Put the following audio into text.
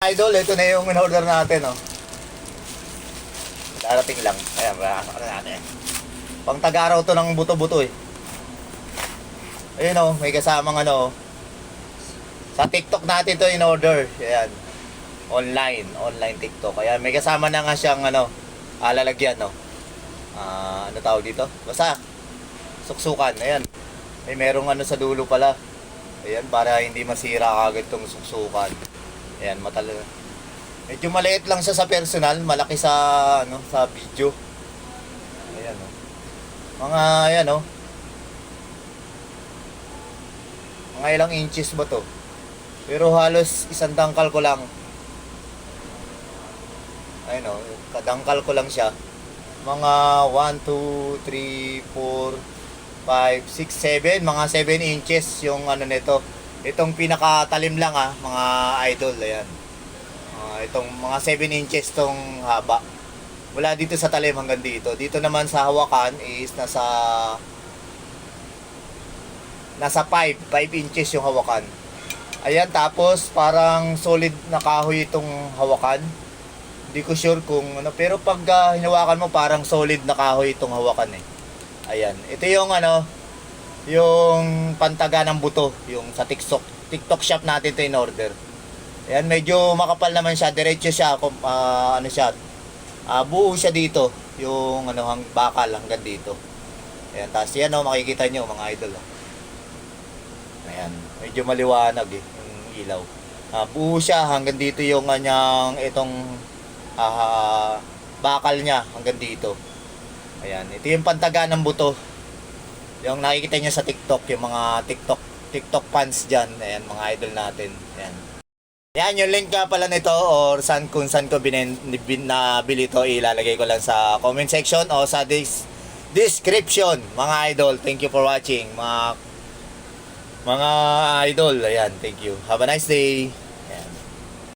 Idol, ito na yung in-order natin, oh. Darating lang. Ayan, ano natin. Pang tagaraw to ng buto-buto, eh. Ayun, oh, may kasamang ano, oh. Sa TikTok natin to in-order. Ayan. Online TikTok. Ayan, may kasama na nga siyang ano, lalagyan, no. Ano tawag dito? Basta suksukan. Ayan. May merong ano sa dulo pala. Ayan, para hindi masira kagad tong suksukan. Ayan, medyo maliit lang siya sa personal, malaki sa ano, sa video. Ayan, oh. Mga ayan, oh. Mga ilang inches ba to? Pero halos isang dangkal ko lang. Ayun, oh, kadangkal ko lang siya. Mga 1, 2, 3, 4, 5, 6, 7, mga 7 inches yung ano nito. Itong pinakatalim lang, mga idol. Ayan. Itong mga 7 inches tong haba. Mula dito sa talim hanggang dito. Dito naman sa hawakan is nasa 5 inches yung hawakan. Ayan, tapos parang solid na kahoy itong hawakan. Hindi ko sure kung ano, pero pag hinawakan mo parang solid na kahoy itong hawakan, eh. Ayan, ito yung ano, yung pantaga ng buto, yung sa TikTok shop natin ito in order. Ayan, medyo makapal naman siya, diretso siya, ano siya, buo siya dito, yung ano, bakal hanggang dito. Ayan, tapos yan, oh, makikita nyo mga idol, oh. Ayan, medyo maliwanag, eh, yung ilaw. Buo siya hanggang dito yung kanyang itong bakal niya hanggang dito. Ayan, ito yung pantaga ng buto. Yung nakikita nyo sa TikTok, yung mga TikTok fans dyan. Ayan, mga idol natin. Ayan. Yan, yung link nga pala nito or kung saan ko nabili ito, ilalagay ko lang sa comment section o sa description, mga idol. Thank you for watching, mga idol. Ayan, thank you. Have a nice day.